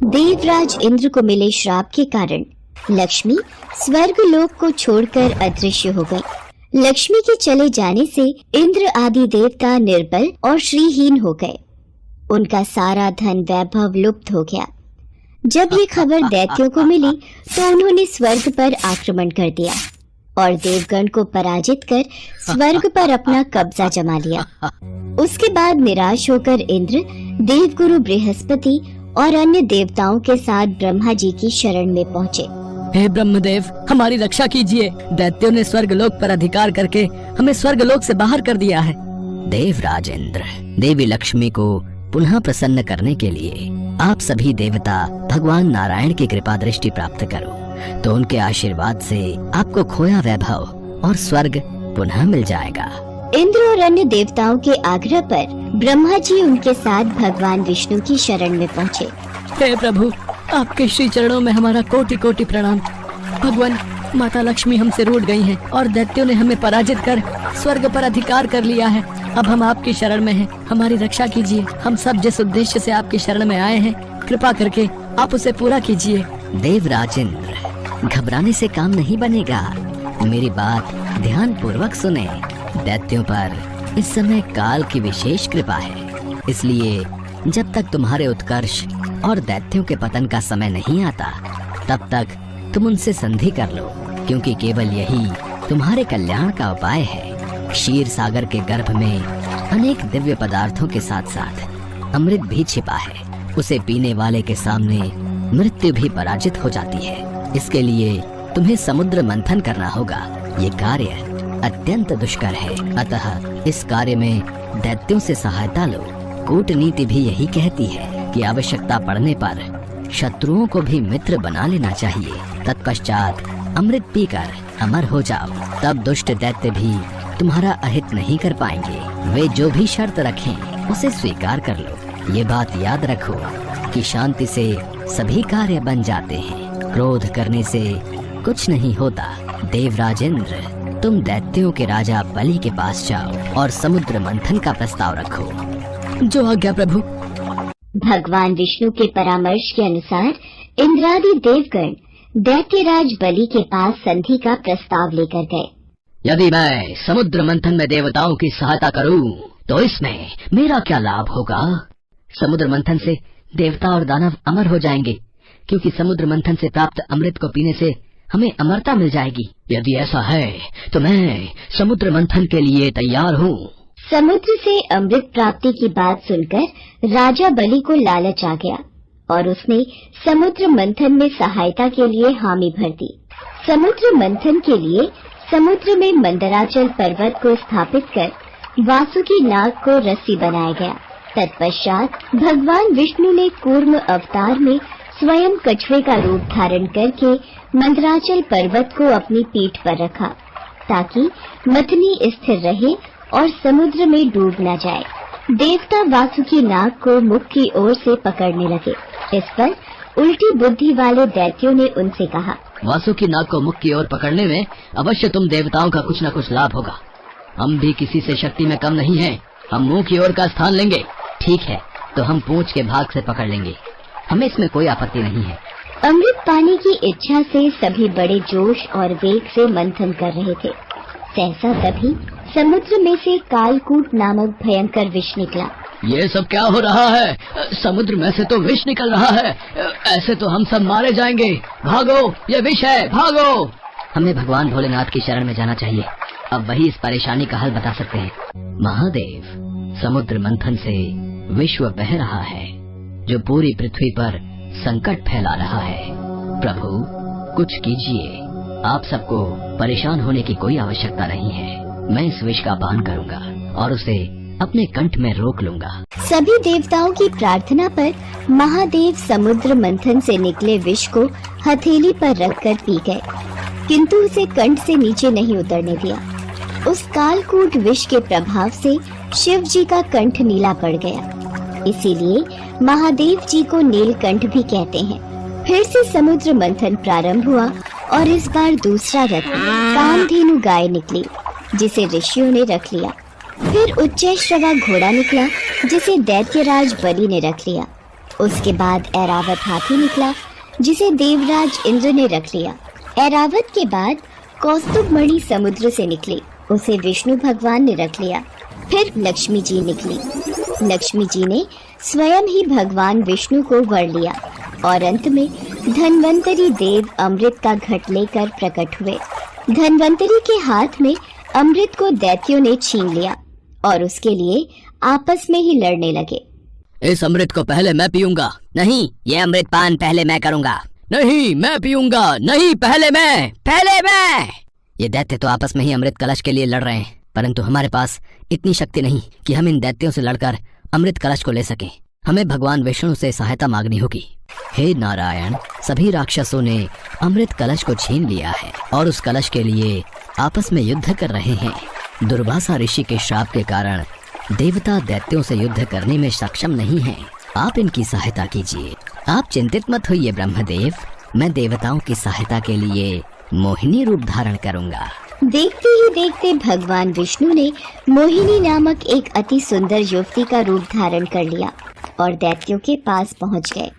देवराज इंद्र को मिले श्राप के कारण लक्ष्मी स्वर्ग लोक को छोड़कर अदृश्य हो गई। लक्ष्मी के चले जाने से इंद्र आदि देवता निर्बल और श्रीहीन हो गए। उनका सारा धन वैभव लुप्त हो गया। जब ये खबर दैत्यों को मिली तो उन्होंने स्वर्ग पर आक्रमण कर दिया और देवगण को पराजित कर स्वर्ग पर अपना कब्जा जमा लिया। उसके बाद निराश होकर इंद्र देवगुरु बृहस्पति और अन्य देवताओं के साथ ब्रह्मा जी की शरण में पहुँचे। हे ब्रह्मदेव, हमारी रक्षा कीजिए। दैत्यों ने स्वर्गलोक पर अधिकार करके हमें स्वर्गलोक से बाहर कर दिया है। देवराज इंद्र, देवी लक्ष्मी को पुनः प्रसन्न करने के लिए आप सभी देवता भगवान नारायण की कृपा दृष्टि प्राप्त करो, तो उनके आशीर्वाद से आपको खोया वैभव और स्वर्ग पुनः मिल जाएगा। इंद्र और अन्य देवताओं के आग्रह पर ब्रह्मा जी उनके साथ भगवान विष्णु की शरण में पहुँचे। हे प्रभु, आपके श्री चरणों में हमारा कोटि कोटि प्रणाम। भगवान, माता लक्ष्मी हमसे रूठ गई हैं और दैत्यों ने हमें पराजित कर स्वर्ग पर अधिकार कर लिया है। अब हम आपकी शरण में हैं, हमारी रक्षा कीजिए। हम सब जिस उद्देश्य से आपकी शरण में आए हैं, कृपा करके आप उसे पूरा कीजिए। देवराज इंद्र, घबराने से काम नहीं बनेगा। मेरी बात ध्यान पूर्वक सुने। दैत्यों पर इस समय काल की विशेष कृपा है, इसलिए जब तक तुम्हारे उत्कर्ष और दैत्यों के पतन का समय नहीं आता, तब तक तुम उनसे संधि कर लो, क्योंकि केवल यही तुम्हारे कल्याण का उपाय है। क्षीर सागर के गर्भ में अनेक दिव्य पदार्थों के साथ साथ अमृत भी छिपा है। उसे पीने वाले के सामने मृत्यु भी पराजित हो जाती है। इसके लिए तुम्हें समुद्र मंथन करना होगा। ये कार्य अत्यंत दुष्कर है, अतः इस कार्य में दैत्यों से सहायता लो। कूटनीति भी यही कहती है कि आवश्यकता पड़ने पर शत्रुओं को भी मित्र बना लेना चाहिए। तत्पश्चात अमृत पीकर अमर हो जाओ, तब दुष्ट दैत्य भी तुम्हारा अहित नहीं कर पाएंगे। वे जो भी शर्त रखें उसे स्वीकार कर लो। ये बात याद रखो कि शांति से सभी कार्य बन जाते हैं, क्रोध करने से कुछ नहीं होता। देवराज इंद्र, तुम दैत्यों के राजा बलि के पास जाओ और समुद्र मंथन का प्रस्ताव रखो। जो आज्ञा प्रभु। भगवान विष्णु के परामर्श के अनुसार इंद्रादि देवगण दैत्यराज बलि के पास संधि का प्रस्ताव लेकर गए। यदि मैं समुद्र मंथन में देवताओं की सहायता करूं, तो इसमें मेरा क्या लाभ होगा? समुद्र मंथन से देवता और दानव अमर हो जाएंगे, क्योंकि समुद्र मंथन से प्राप्त अमृत को पीने से हमें अमरता मिल जाएगी। यदि ऐसा है तो मैं समुद्र मंथन के लिए तैयार हूँ। समुद्र से अमृत प्राप्ति की बात सुनकर राजा बलि को लालच आ गया और उसने समुद्र मंथन में सहायता के लिए हामी भर दी। समुद्र मंथन के लिए समुद्र में मंदराचल पर्वत को स्थापित कर वासुकी नाग को रस्सी बनाया गया। तत्पश्चात भगवान विष्णु ने कूर्म अवतार में स्वयं कछुए का रूप धारण करके मंदराचल पर्वत को अपनी पीठ पर रखा, ताकि मथनी स्थिर रहे और समुद्र में डूब न जाए। देवता वासुकी नाग को मुख की ओर से पकड़ने लगे। इस पर उल्टी बुद्धि वाले दैत्यों ने उनसे कहा, वासुकी नाग को मुख की ओर पकड़ने में अवश्य तुम देवताओं का कुछ न कुछ लाभ होगा। हम भी किसी से शक्ति में कम नहीं हैं। हम मुंह की ओर का स्थान लेंगे। ठीक है, तो हम पूंछ के भाग से पकड़ लेंगे। हमें इसमें कोई आपत्ति नहीं है। अमृत पाने की इच्छा से सभी बड़े जोश और वेग से मंथन कर रहे थे। सहसा तभी समुद्र में से कालकूट नामक भयंकर विष निकला। ये सब क्या हो रहा है? समुद्र में से तो विष निकल रहा है। ऐसे तो हम सब मारे जाएंगे। भागो, ये विष है, भागो। हमें भगवान भोलेनाथ की शरण में जाना चाहिए। अब वही इस परेशानी का हल बता सकते हैं। महादेव, समुद्र मंथन से विश्व बह रहा है, जो पूरी पृथ्वी पर संकट फैला रहा है। प्रभु, कुछ कीजिए। आप सबको परेशान होने की कोई आवश्यकता नहीं है। मैं इस विष का पान करूंगा और उसे अपने कंठ में रोक लूंगा। सभी देवताओं की प्रार्थना पर महादेव समुद्र मंथन से निकले विष को हथेली पर रखकर पी गए, किंतु उसे कंठ से नीचे नहीं उतरने दिया। उस कालकूट विष के प्रभाव से शिव जी का कंठ नीला पड़ गया, इसीलिए महादेव जी को नीलकंठ भी कहते हैं। फिर से समुद्र मंथन प्रारंभ हुआ और इस बार दूसरा रत्न कामधेनु गाय निकली, जिसे ऋषियों ने रख लिया। फिर उच्चैश्रवा घोड़ा निकला, जिसे दैत्यराज बलि ने रख लिया। उसके बाद ऐरावत हाथी निकला जिसे देवराज इंद्र ने रख लिया। ऐरावत के बाद कौस्तुभ मणि समुद्र से निकली, उसे विष्णु भगवान ने रख लिया। फिर लक्ष्मी जी निकली। लक्ष्मी जी ने स्वयं ही भगवान विष्णु को वर लिया और अंत में धन्वंतरी देव अमृत का घट लेकर प्रकट हुए। धन्वंतरी के हाथ में अमृत को दैत्यों ने छीन लिया और उसके लिए आपस में ही लड़ने लगे। इस अमृत को पहले मैं पीऊंगा। नहीं, ये अमृत पान पहले मैं करूंगा। नहीं, मैं पीऊंगा। नहीं, पहले मैं। ये दैत्य तो आपस में ही अमृत कलश के लिए लड़ रहे हैं, परंतु हमारे पास इतनी शक्ति नहीं कि हम इन दैत्यों से लड़कर अमृत कलश को ले सकें। हमें भगवान विष्णु से सहायता मांगनी होगी। हे नारायण, सभी राक्षसों ने अमृत कलश को छीन लिया है और उस कलश के लिए आपस में युद्ध कर रहे हैं। दुर्वासा ऋषि के श्राप के कारण देवता दैत्यों से युद्ध करने में सक्षम नहीं हैं। आप इनकी सहायता कीजिए। आप चिंतित मत होइए ब्रह्मदेव, मैं देवताओं की सहायता के लिए मोहिनी रूप धारण करूंगा। देखते ही देखते भगवान विष्णु ने मोहिनी नामक एक अति सुंदर युवती का रूप धारण कर लिया और दैत्यों के पास पहुंच गए।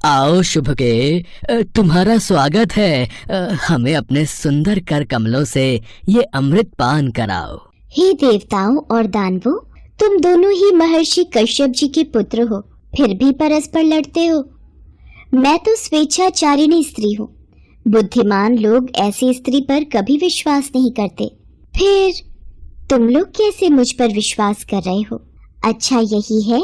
आओ शुभ के, तुम्हारा स्वागत है। हमें अपने सुंदर कर कमलों से ये अमृत पान कराओ। हे देवताओं और दानवों, तुम दोनों ही महर्षि कश्यप जी के पुत्र हो, फिर भी परस्पर लड़ते हो। मैं तो स्वेच्छाचारिणी स्त्री हूँ। बुद्धिमान लोग ऐसी स्त्री पर कभी विश्वास नहीं करते, फिर तुम लोग कैसे मुझ पर विश्वास कर रहे हो? अच्छा यही है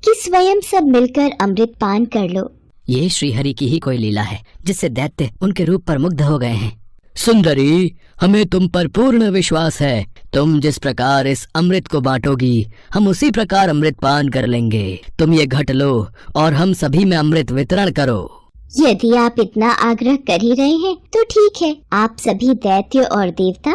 कि स्वयं सब मिलकर अमृत पान कर लो। ये श्रीहरि की ही कोई लीला है जिससे दैत्य उनके रूप पर मुग्ध हो गए हैं। सुंदरी, हमें तुम पर पूर्ण विश्वास है। तुम जिस प्रकार इस अमृत को बांटोगी, हम उसी प्रकार अमृत पान कर लेंगे। तुम ये घट लो और हम सभी में अमृत वितरण करो। यदि आप इतना आग्रह कर ही रहे हैं तो ठीक है, आप सभी दैत्य और देवता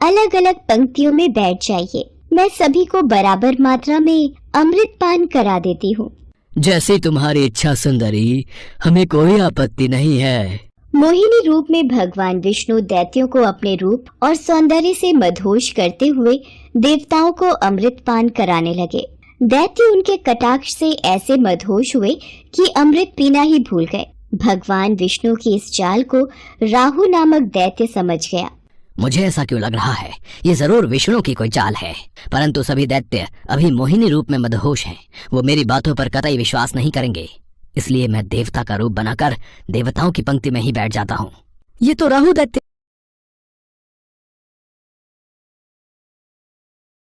अलग अलग पंक्तियों में बैठ जाइए। मैं सभी को बराबर मात्रा में अमृत पान करा देती हूँ। जैसी तुम्हारी इच्छा सुंदरी, हमें कोई आपत्ति नहीं है। मोहिनी रूप में भगवान विष्णु दैत्यों को अपने रूप और सौंदर्य से मदहोश करते हुए देवताओं को अमृत पान कराने लगे। दैत्य उनके कटाक्ष से ऐसे मदहोश हुए कि अमृत पीना ही भूल गए। भगवान विष्णु की इस चाल को राहु नामक दैत्य समझ गया। मुझे ऐसा क्यों लग रहा है, ये जरूर विष्णु की कोई चाल है। परंतु सभी दैत्य अभी मोहिनी रूप में मदहोश हैं। वो मेरी बातों पर कतई विश्वास नहीं करेंगे, इसलिए मैं देवता का रूप बनाकर देवताओं की पंक्ति में ही बैठ जाता हूँ। ये तो राहु दैत्य